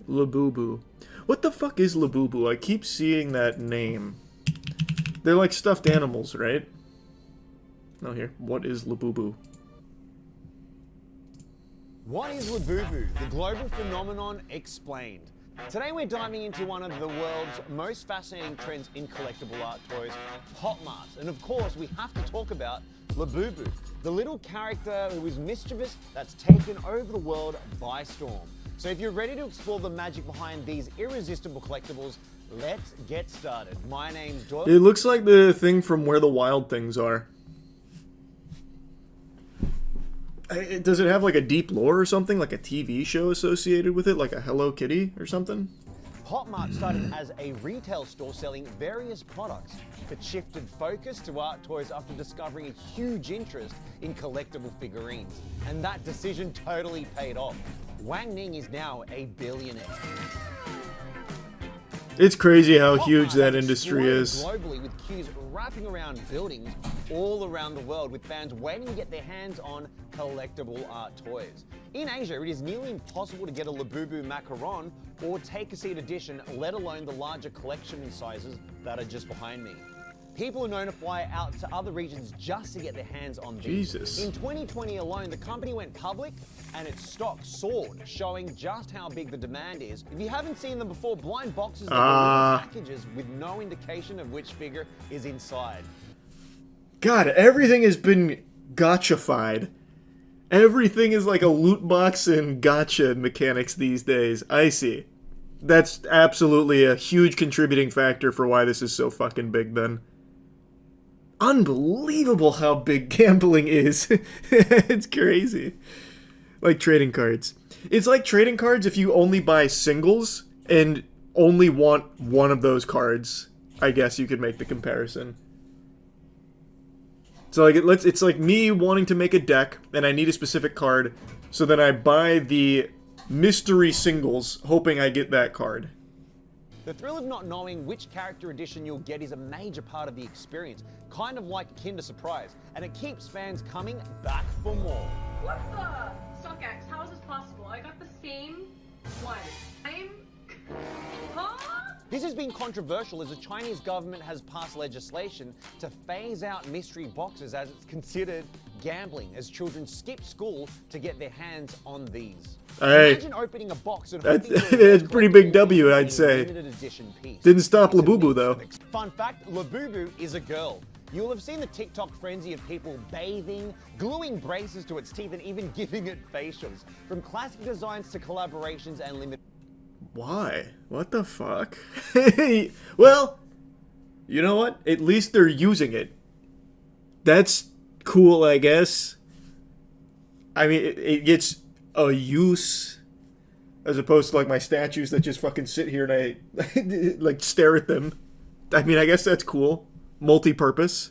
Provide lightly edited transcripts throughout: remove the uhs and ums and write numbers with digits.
Labubu. What the fuck is Labubu? I keep seeing that name. They're like stuffed animals, right? Oh, here. What is Labubu? What is Labubu? The global phenomenon explained. Today we're diving into one of the world's most fascinating trends in collectible art toys, Hot Mart. And of course, we have to talk about Labubu, the little character who is mischievous that's taken over the world by storm. So if you're ready to explore the magic behind these irresistible collectibles, let's get started. My name's Doyle. It looks like the thing from Where the Wild Things Are. Does it have like a deep lore or something? Like a TV show associated with it? Like a Hello Kitty or something? Hot Mart started as a retail store selling various products, but shifted focus to art toys after discovering a huge interest in collectible figurines. And that decision totally paid off. Wang Ning is now a billionaire. It's crazy how Hot huge Mart that has industry exploded is. globally, with queues wrapping around buildings all around the world, with fans waiting to get their hands on collectible art toys. In Asia, it is nearly impossible to get a Labubu macaron or take a seat edition, let alone the larger collection sizes that are just behind me. People are known to fly out to other regions just to get their hands on these. Jesus. In 2020 alone, the company went public and its stock soared, showing just how big the demand is. If you haven't seen them before, blind boxes are little packages with no indication of which figure is inside. God, everything has been gotcha-fied. Everything is like a loot box and gotcha mechanics these days. I see. That's absolutely a huge contributing factor for why this is so fucking big then. Unbelievable how big gambling is. It's crazy. Like trading cards. It's like trading cards if you only buy singles and only want one of those cards. I guess you could make the comparison. So like it's like me wanting to make a deck and I need a specific card, so then I buy the mystery singles hoping I get that card. The thrill of not knowing which character edition you'll get is a major part of the experience, kind of like a Kinder Surprise, and it keeps fans coming back for more. What the? SuckX, how is this possible? I got the same one. Huh? This has been controversial as the Chinese government has passed legislation to phase out mystery boxes as it's considered gambling, as children skip school to get their hands on these. Hey, Imagine opening a box and that's hoping for it's a pretty big W, I'd say. limited edition piece. Didn't stop It's a Labubu mix though. of Fun fact, Labubu is a girl. You'll have seen the TikTok frenzy of people bathing, gluing braces to its teeth, and even giving it facials. From classic designs to collaborations and limited... Why? What the fuck? Well, you know what? At least they're using it. That's cool, I guess. I mean, it gets a use as opposed to like my statues that just fucking sit here and I like stare at them. I mean, I guess that's cool. Multi-purpose.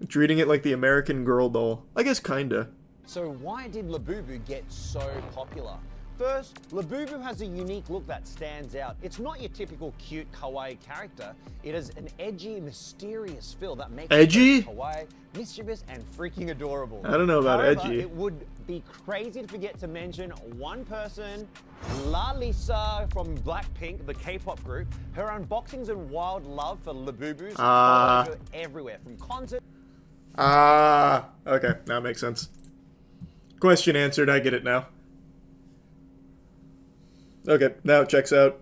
Treating it like the American Girl doll. I guess kinda. So why did Labubu get so popular? First, Labubu has a unique look that stands out. It's not your typical cute kawaii character. It has an edgy, mysterious feel that makes Edgy? it kawaii, mischievous, and freaking adorable. I don't know about However, edgy. it would be crazy to forget to mention one person, La Lisa from Blackpink, the K-pop group. Her unboxings and wild love for Labubus follow her everywhere, from concerts. Okay, that makes sense. Question answered, I get it now. Okay, now it checks out.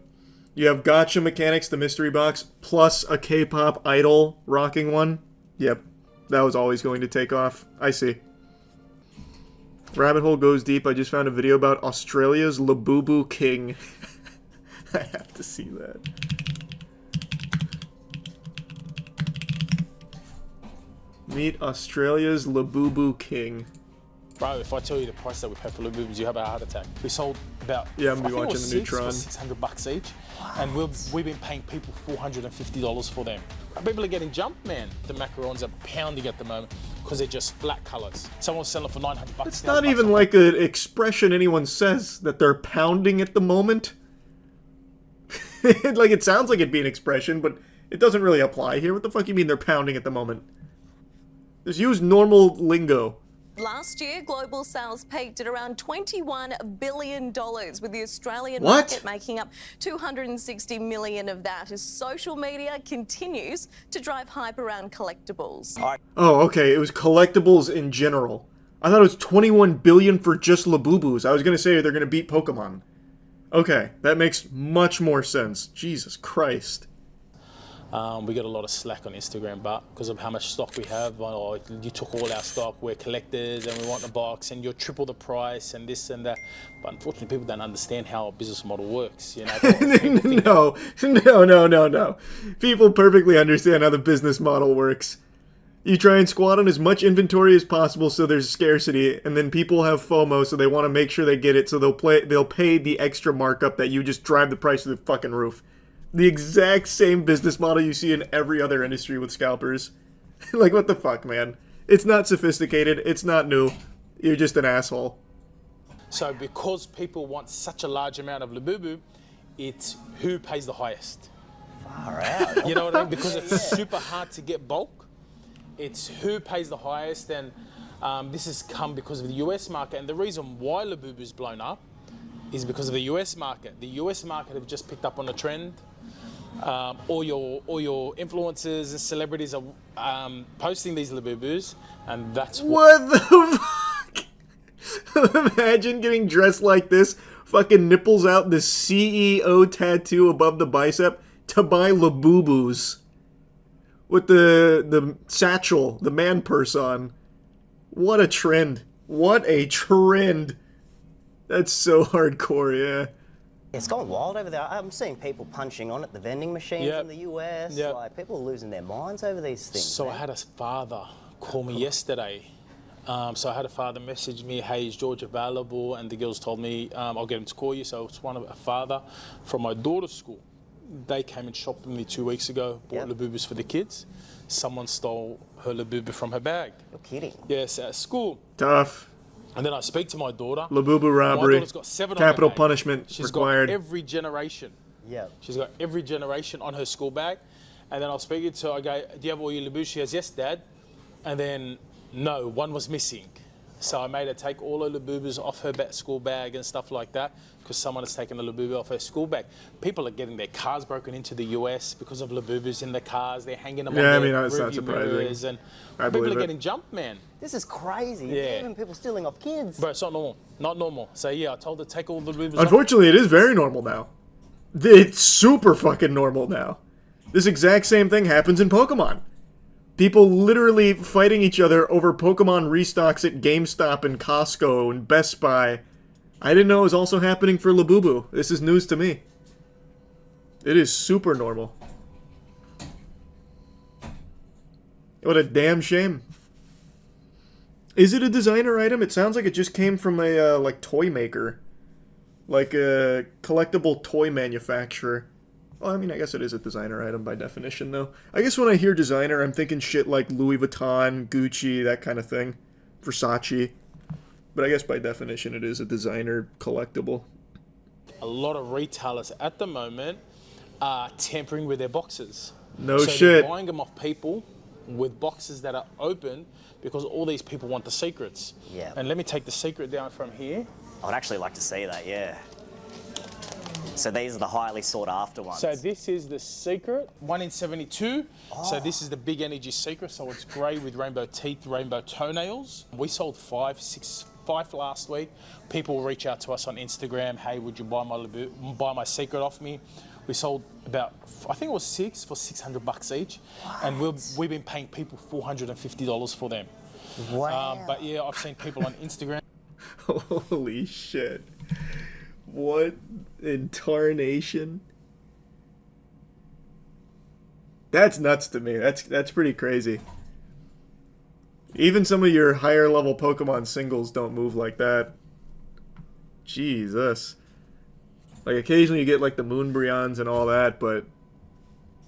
You have gotcha mechanics, the mystery box, plus a K-pop idol rocking one. Yep, that was always going to take off. I see. Rabbit hole goes deep. I just found a video about Australia's Labubu King. I have to see that. Meet Australia's Labubu King. Bro, if I tell you the price that we paid for Labubus, you have a heart attack. We sold about, Yeah, I'm I gonna be think it watching was the Neutron. $600 each, and we've been paying people $450 for them. People are getting jumped, man. The macarons are pounding at the moment because they're just flat colors. Someone's selling for $900. It's not even like an expression anyone says that they're pounding at the moment. Like, it sounds like it'd be an expression, but it doesn't really apply here. What the fuck you mean they're pounding at the moment? Just use normal lingo. Last year, global sales peaked at around $21 billion, with the Australian What? market making up $260 million of that, as social media continues to drive hype around collectibles. Oh, okay. It was collectibles in general. I thought it was 21 billion for just Labubus. I was gonna say they're gonna beat Pokemon. Okay, that makes much more sense. Jesus Christ. We get a lot of slack on Instagram, but because of how much stock we have, oh, you took all our stock, we're collectors and we want the box and you're triple the price and this and that. But unfortunately, people don't understand how a business model works. You know, No. People perfectly understand how the business model works. You try and squat on as much inventory as possible so there's scarcity, and then people have FOMO, so they want to make sure they get it, so they'll pay the extra markup that you just drive the price to the fucking roof. The exact same business model you see in every other industry with scalpers. Like, what the fuck, man? It's not sophisticated, it's not new. You're just an asshole. So because people want such a large amount of Labubu, it's who pays the highest. Far out. You know what I mean? Because it's super hard to get bulk. It's who pays the highest, and this has come because of the US market. And the reason why Labubu's blown up is because of the US market. The US market have just picked up on the trend. All your influencers and celebrities are posting these Labubus, and that's What the fuck? Imagine getting dressed like this, fucking nipples out, the CEO tattoo above the bicep, to buy Labubus. With the satchel, the man purse on. What a trend. What a trend. That's so hardcore, yeah. It's gone wild over there. I'm seeing people punching on at the vending machines Yep. in the US. Yep. Like, people are losing their minds over these things. So I man. had a father call me yesterday. So I had a father message me, hey, is George available? And the girls told me, I'll get him to call you. So it's a father from my daughter's school. They came and shopped with me 2 weeks ago, bought Labubus for the kids. Someone stole her Labubu from her bag. You're kidding. Yes, at school. Tough. And then I speak to my daughter. Labubu My robbery. daughter's got 7 on Capital her bag. punishment She's required. got every generation. Yeah. She's got every generation on her school bag. And then I'll speak to her, I go, do you have all your Labubus? She goes, yes, Dad. And then, no, one was missing. So I made her take all her Labubus off her school bag and stuff like that, because someone has taken a Labubu off her school bag. People are getting their cars broken into the US because of Labubus in the cars. They're hanging them on Yeah, I their mean, that's not rearview surprising. mirrors, and I people believe are it. getting jumped, man. This is crazy. Yeah. Even people stealing off kids. Bro, it's not normal. Not normal. So yeah, I told her to take all the Labubus off. Unfortunately, it is very normal now. It's super fucking normal now. This exact same thing happens in Pokemon. People literally fighting each other over Pokemon restocks at GameStop and Costco and Best Buy. I didn't know it was also happening for Labubu. This is news to me. It is super normal. What a damn shame. Is it a designer item? It sounds like it just came from a, like, toy maker. Like a collectible toy manufacturer. Well, I mean, I guess it is a designer item by definition, though. I guess when I hear designer, I'm thinking shit like Louis Vuitton, Gucci, that kind of thing. Versace. But I guess by definition, it is a designer collectible. A lot of retailers at the moment are tampering with their boxes. No so shit. They're buying them off people with boxes that are open because all these people want the secrets. Yeah. And let me take the secret down from here. I'd actually like to see that, yeah. So these are the highly sought after ones. So this is the secret, 1 in 72. So this is the big energy secret. So it's grey with rainbow teeth, rainbow toenails. We sold 5 last week. People will reach out to us on Instagram. Hey, would you buy my secret off me? We sold about, I think it was 6 for $600 each. What? And we've been paying people $450 for them. Wow. But yeah, I've seen people on Instagram. Holy shit. What in tarnation? That's nuts to me. That's pretty crazy. Even some of your higher level Pokemon singles don't move like that. Jesus. Like occasionally you get like the Moonbreons and all that, but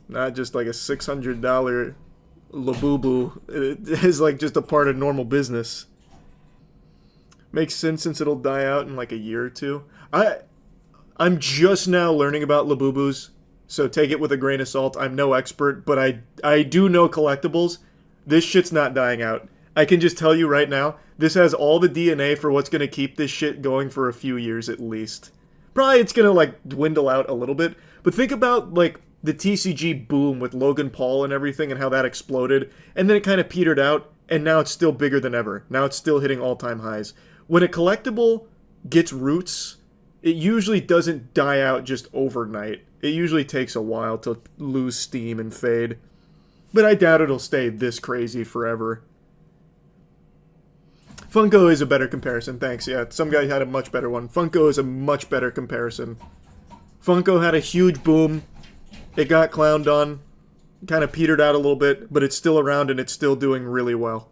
not just like a $600 Labubu. It is like just a part of normal business. Makes sense since it'll die out in like a year or two. I'm just now learning about Labubus, so take it with a grain of salt. I'm no expert, but I do know collectibles. This shit's not dying out. I can just tell you right now, this has all the DNA for what's going to keep this shit going for a few years at least. Probably it's going to, like, dwindle out a little bit. But think about, like, the TCG boom with Logan Paul and everything and how that exploded. And then it kind of petered out, and now it's still bigger than ever. Now it's still hitting all-time highs. When a collectible gets roots, it usually doesn't die out just overnight. It usually takes a while to lose steam and fade. But I doubt it'll stay this crazy forever. Funko is a better comparison, thanks. Yeah, some guy had a much better one. Funko is a much better comparison. Funko had a huge boom. It got clowned on. Kind of petered out a little bit, but it's still around and it's still doing really well.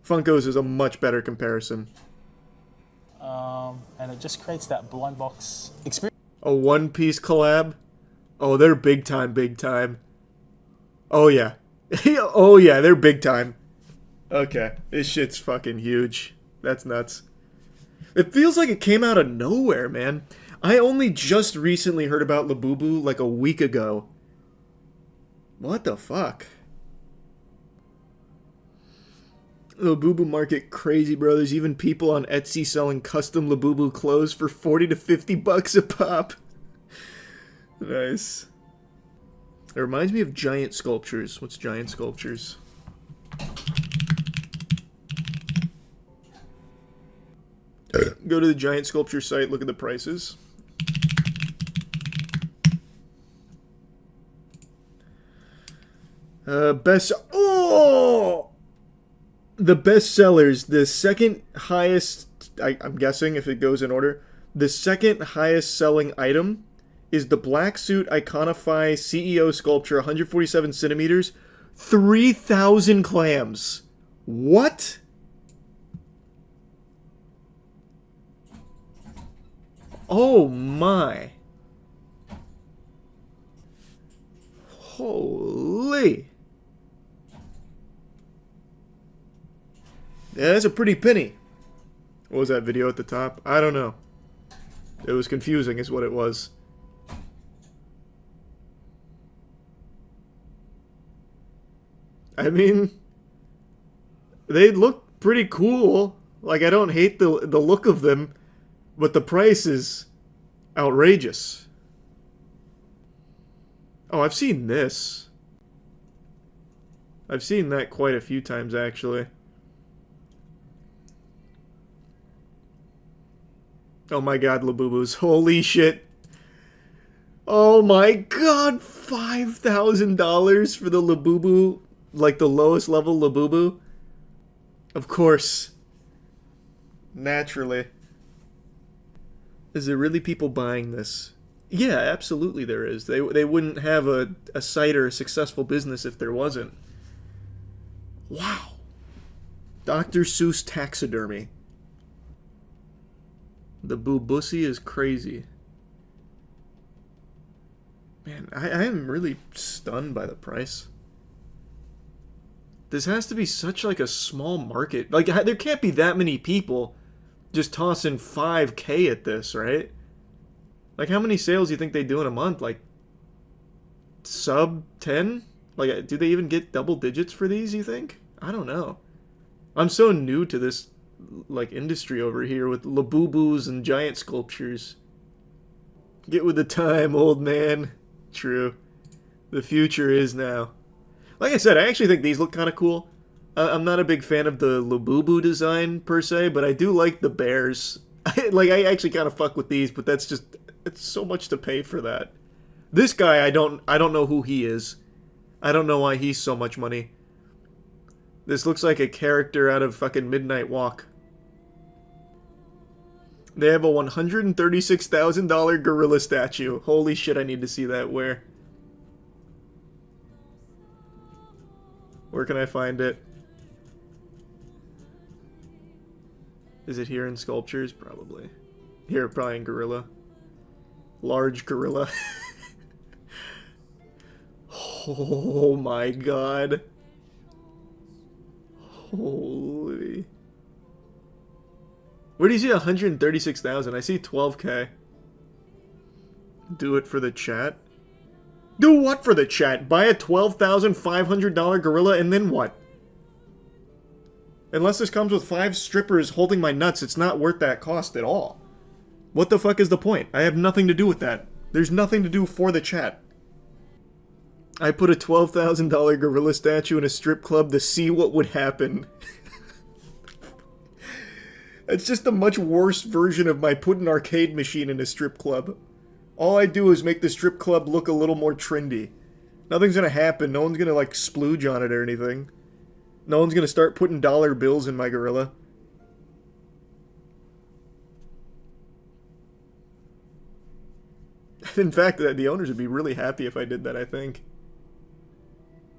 Funko's is a much better comparison. And it just creates that blind box experience. A One Piece collab? Oh, they're big time, big time. Oh, yeah. Oh, yeah, they're big time. Okay, this shit's fucking huge. That's nuts. It feels like it came out of nowhere, man. I only just recently heard about Labubu like a week ago. What the fuck? Labubu market crazy, bro. There's even people on Etsy selling custom Labubu clothes for 40 to 50 bucks a pop. Nice. It reminds me of giant sculptures. What's giant sculptures? Go to the giant sculpture site, look at the prices. Oh! The best sellers, the second highest, I'm guessing if it goes in order, the second highest selling item is the Black Suit Iconify CEO sculpture, 147 centimeters, 3,000 clams. What? Oh my. Holy. Yeah, that's a pretty penny. What was that video at the top? I don't know. It was confusing is what it was. I mean, they look pretty cool. Like, I don't hate the look of them, but the price is outrageous. Oh, I've seen this. I've seen that quite a few times, actually. Oh my god, Labubus. Holy shit. Oh my god, $5,000 for the Labubu, like the lowest level Labubu? Of course. Naturally. Is there really people buying this? Yeah, absolutely there is. They wouldn't have a site or a successful business if there wasn't. Wow. Dr. Seuss taxidermy. The Boobussy is crazy. Man, I am really stunned by the price. This has to be such like a small market. Like, there can't be that many people just tossing $5K at this, right? Like, how many sales do you think they do in a month? Like, sub 10? Like, do they even get double digits for these, you think? I don't know. I'm so new to this, like, industry over here with Labubus and giant sculptures. Get with the time, old man. True. The future is now. Like I said, I actually think these look kind of cool. I'm not a big fan of the Labubu design, per se, but I do like the bears. Like, I actually kind of fuck with these, but that's just... It's so much to pay for that. This guy, I don't know who he is. I don't know why he's so much money. This looks like a character out of fucking Midnight Walk. They have a $136,000 gorilla statue. Holy shit, I need to see that. Where? Where can I find it? Is it here in sculptures? Probably. Here, probably in gorilla. Large gorilla. Oh my god. Holy. Where do you see 136,000? I see 12K. Do it for the chat. Do what for the chat? Buy a $12,500 gorilla and then what? Unless this comes with 5 strippers holding my nuts, it's not worth that cost at all. What the fuck is the point? I have nothing to do with that. There's nothing to do for the chat. I put a $12,000 gorilla statue in a strip club to see what would happen. It's just a much worse version of my put an arcade machine in a strip club. All I do is make the strip club look a little more trendy. Nothing's gonna happen. No one's gonna, like, splooge on it or anything. No one's gonna start putting dollar bills in my gorilla. In fact, the owners would be really happy if I did that, I think.